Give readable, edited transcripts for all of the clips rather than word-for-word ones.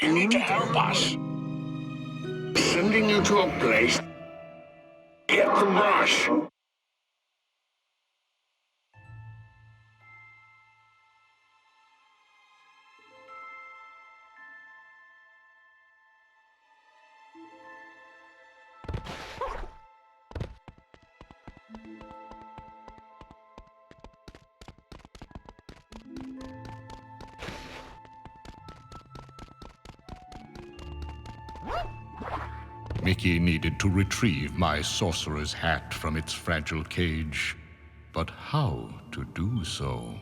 You need to help us. Sending you to a place. Get the brush. Mickey needed to retrieve my sorcerer's hat from its fragile cage, but how to do so?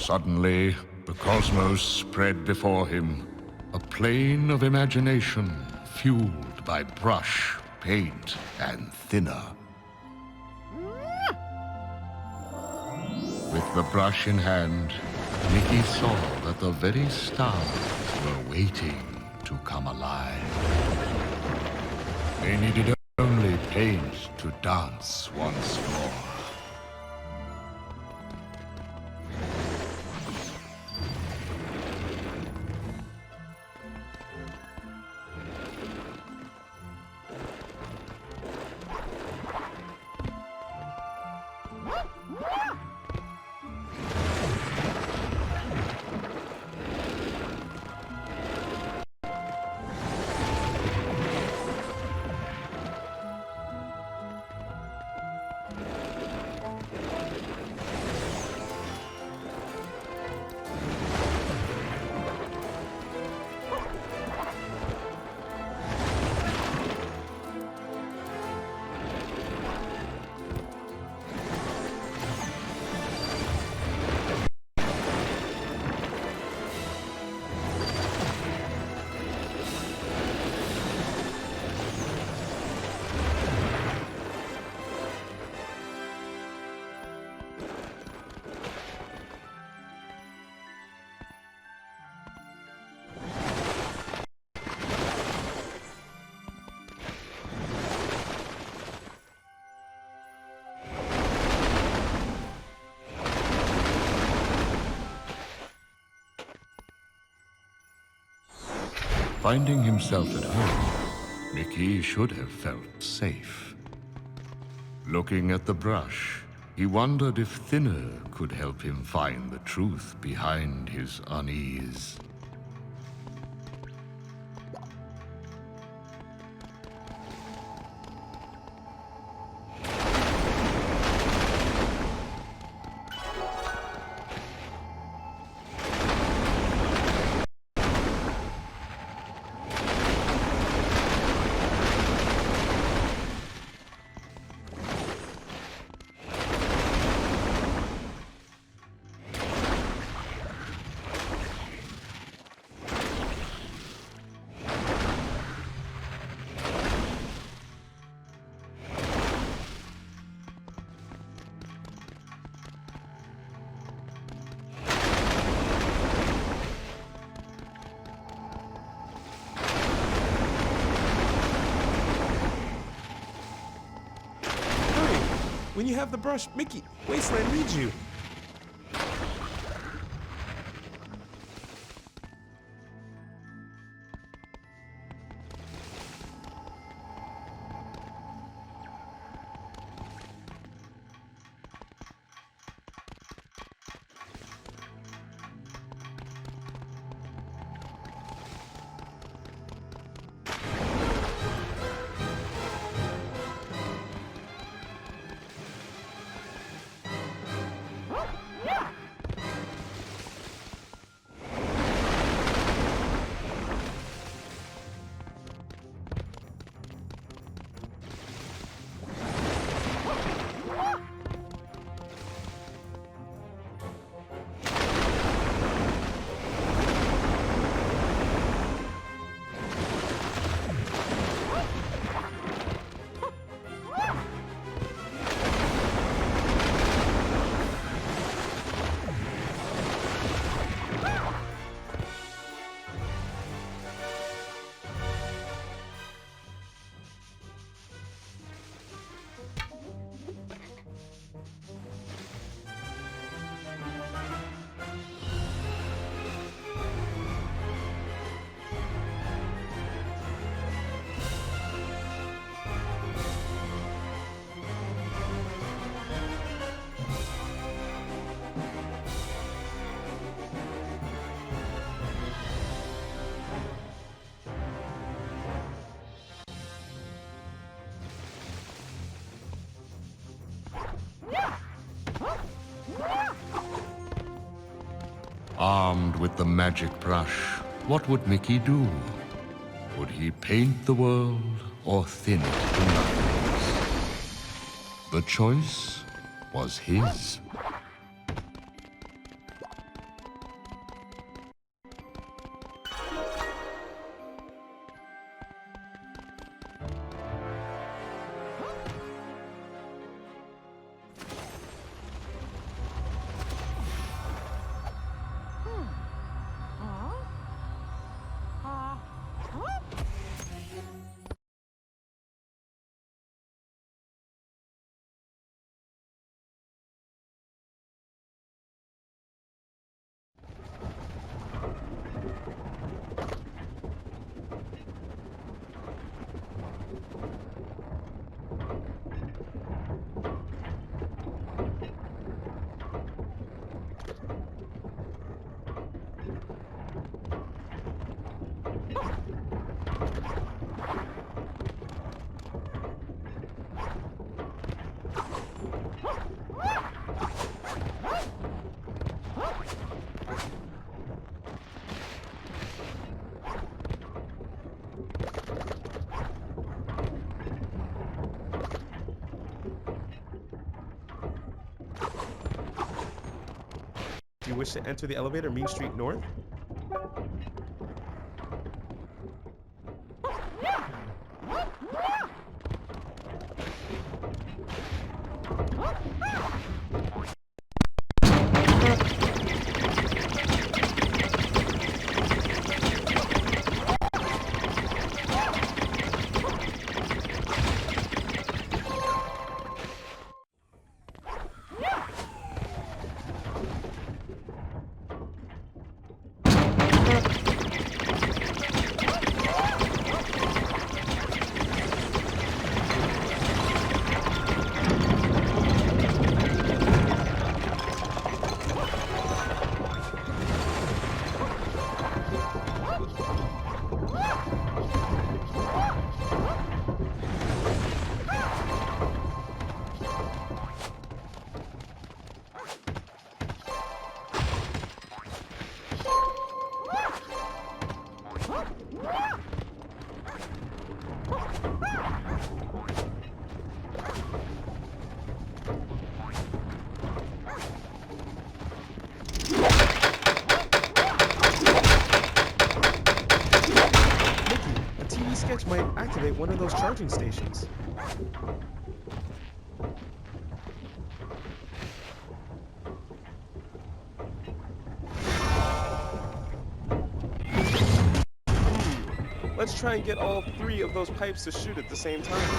Suddenly, the cosmos spread before him, a plane of imagination fueled by brush, paint, and thinner. With the brush in hand, Mickey saw that the very stars were waiting to come alive. They needed only paint to dance once more. Finding himself at home, Mickey should have felt safe. Looking at the brush, he wondered if thinner could help him find the truth behind his unease. When you have the brush, Mickey, Wasteland needs you. Armed with the magic brush, what would Mickey do? Would he paint the world or thin it to nothingness? The choice was his. Do you wish to enter the elevator Mean Street North? Sketch might activate one of those charging stations. Let's try and get all 3 of those pipes to shoot at the same time.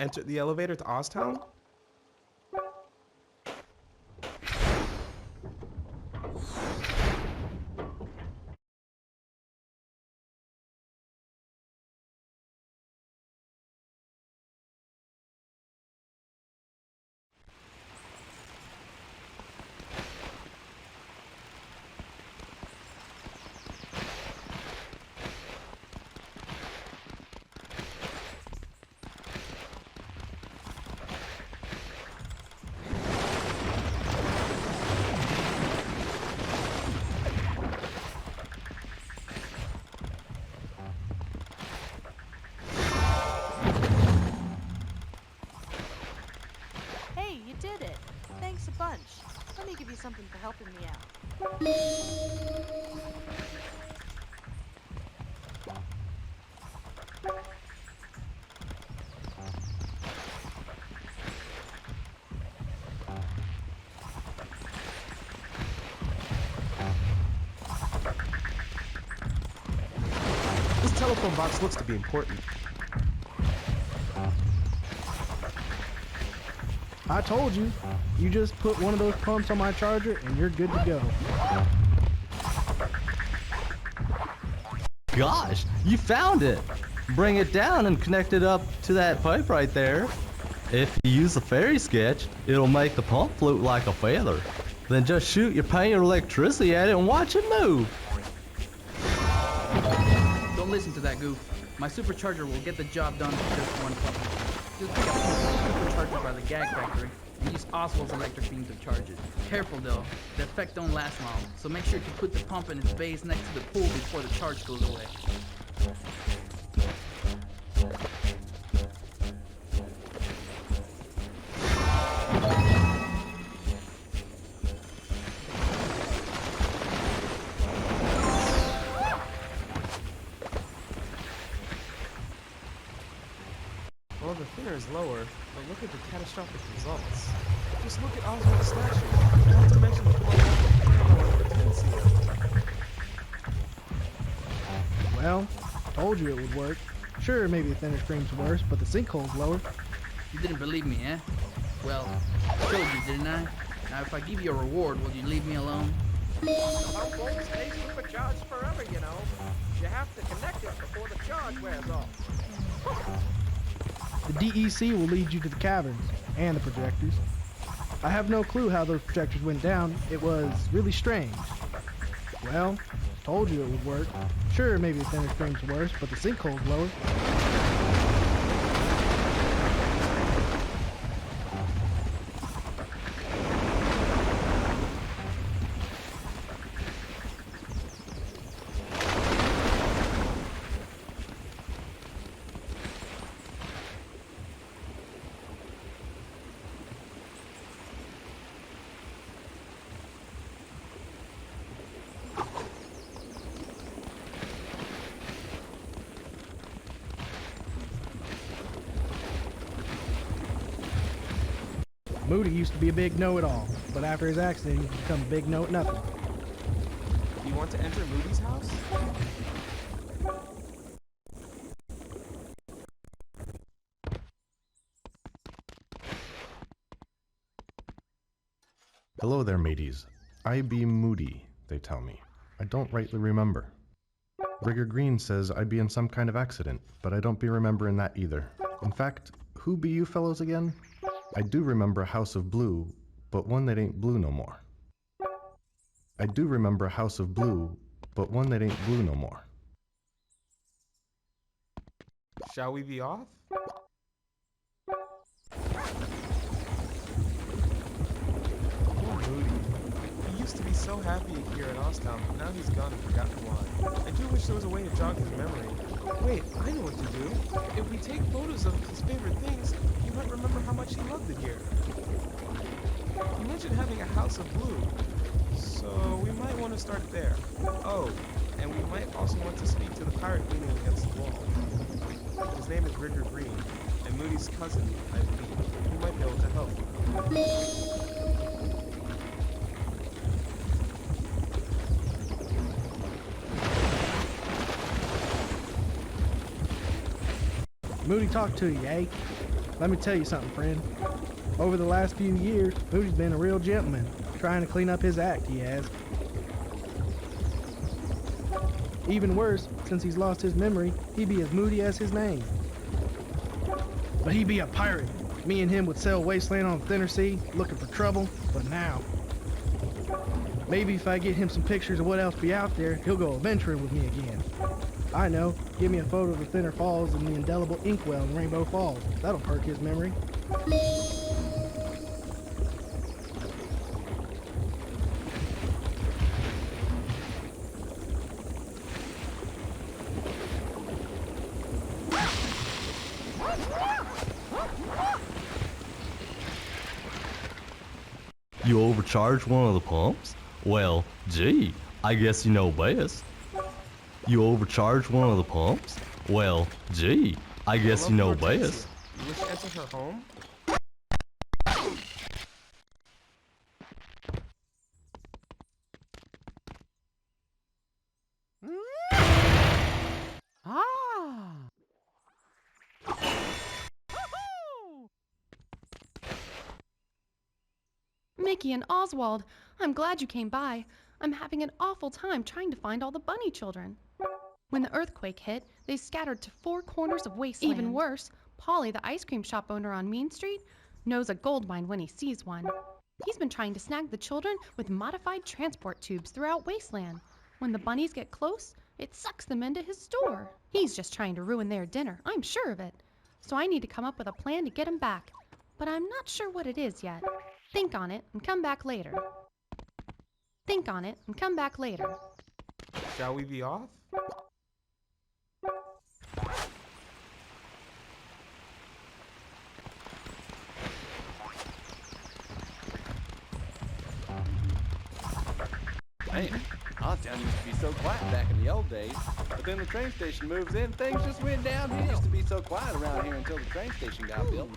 Enter the elevator to Oztown? Hey, you did it. Thanks a bunch. Let me give you something for helping me out. This telephone box looks to be important. I told you. You just put one of those pumps on my charger and you're good to go. Gosh, you found it! Bring it down and connect it up to that pipe right there. If you use the fairy sketch, it'll make the pump float like a feather. Then just shoot your paint or electricity at it and watch it move. Don't listen to that goof. My supercharger will get the job done with just one pump. Just pick up the supercharger by the gag factory and use Oswald's electric beam to charge it. Careful though, the effect don't last long, so make sure to put the pump in its base next to the pool before the charge goes away. Well, the thinner is lower, but look at the catastrophic results. Just look at Oswald's statue, not to mention the poor tendency. Well, told you it would work. Sure, maybe the thinner stream's worse, but the sinkhole's lower. You didn't believe me, eh? Well, I showed you, didn't I? Now if I give you a reward, will you leave me alone? Pump won't stay supercharged forever, you know. You have to connect it before the charge wears off. The DEC will lead you to the caverns and the projectors. I have no clue how those projectors went down. It was really strange. Well, told you it would work. Sure, maybe the thinner stream's worse, but the sinkhole's lower. Moody used to be a big know-it-all, but after his accident, he's become a big know-it-nothing. You want to enter Moody's house? Hello there, mateys. I be Moody, they tell me. I don't rightly remember. Rigger Green says I be in some kind of accident, but I don't be remembering that either. In fact, who be you fellows again? I do remember a house of blue, but one that ain't blue no more. I do remember a house of blue, but one that ain't blue no more. Shall we be off? Poor Moody. He used to be so happy here in Oztown, but now he's gone and forgotten why. I do wish there was a way to jog his memory. Wait, I know what to do. If we take photos of his favorite things, he might remember how much he loved it here. You mentioned having a house of blue, so we might want to start there. Oh, and we might also want to speak to the pirate leaning against the wall. His name is Rigger Green, and Moody's cousin, I believe. He might be able to help. Moody talked to you, eh? Let me tell you something, friend. Over the last few years, Moody's been a real gentleman, trying to clean up his act, he has. Even worse, since he's lost his memory, he be as moody as his name. But he be a pirate. Me and him would sail wasteland on the thinner sea, looking for trouble, but now. Maybe if I get him some pictures of what else be out there, he'll go adventuring with me again. I know, give me a photo of the Thinner Falls and the indelible inkwell in Rainbow Falls. That'll perk his memory. You overcharged one of the pumps? Well, gee, I guess you know best. You overcharged one of the pumps? Well, gee, I guess you know best. You wish to enter her home? Mickey and Oswald, I'm glad you came by. I'm having an awful time trying to find all the bunny children. When the earthquake hit, they scattered to 4 corners of wasteland. Even worse, Polly, the ice cream shop owner on Mean Street, knows a gold mine when he sees one. He's been trying to snag the children with modified transport tubes throughout wasteland. When the bunnies get close, it sucks them into his store. He's just trying to ruin their dinner, I'm sure of it. So I need to come up with a plan to get him back. But I'm not sure what it is yet. Think on it and come back later. Think on it and come back later. Shall we be off? Man, Osstown used to be so quiet back in the old days, but then the train station moves in, things just went downhill. It used to be so quiet around here until the train station got built.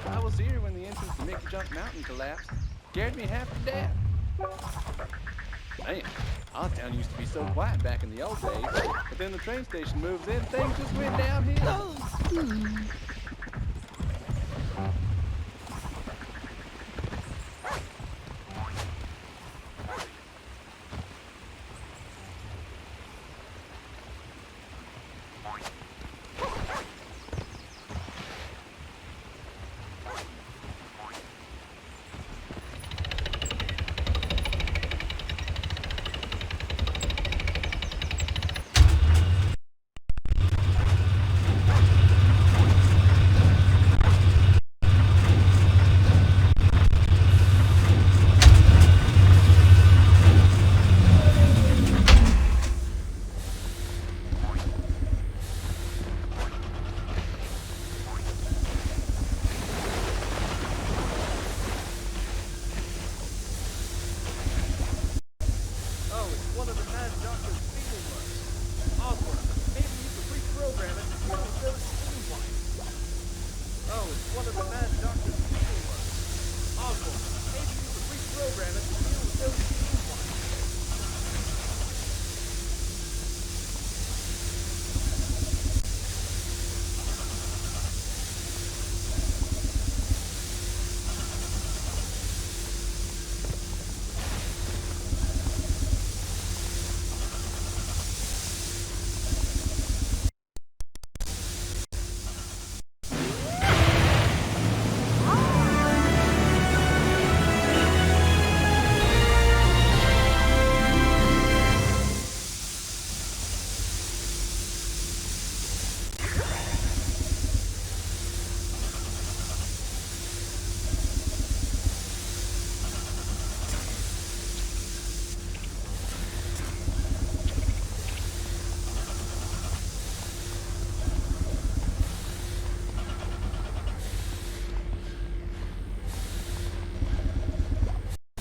I was here when the entrance to Mickey Junk Mountain collapsed. Scared me half to death. Man, Osstown used to be so quiet back in the old days, but then the train station moves in, things just went downhill.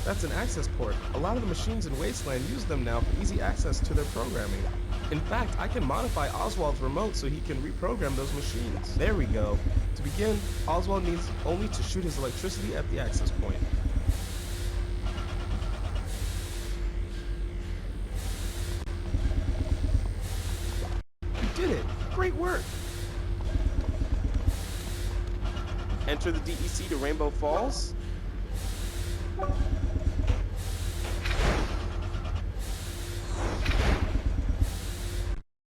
That's an access port. A lot of the machines in Wasteland use them now for easy access to their programming. In fact, I can modify Oswald's remote so he can reprogram those machines. There we go. To begin, Oswald needs only to shoot his electricity at the access point. You did it! Great work! enter the DEC to Rainbow Falls?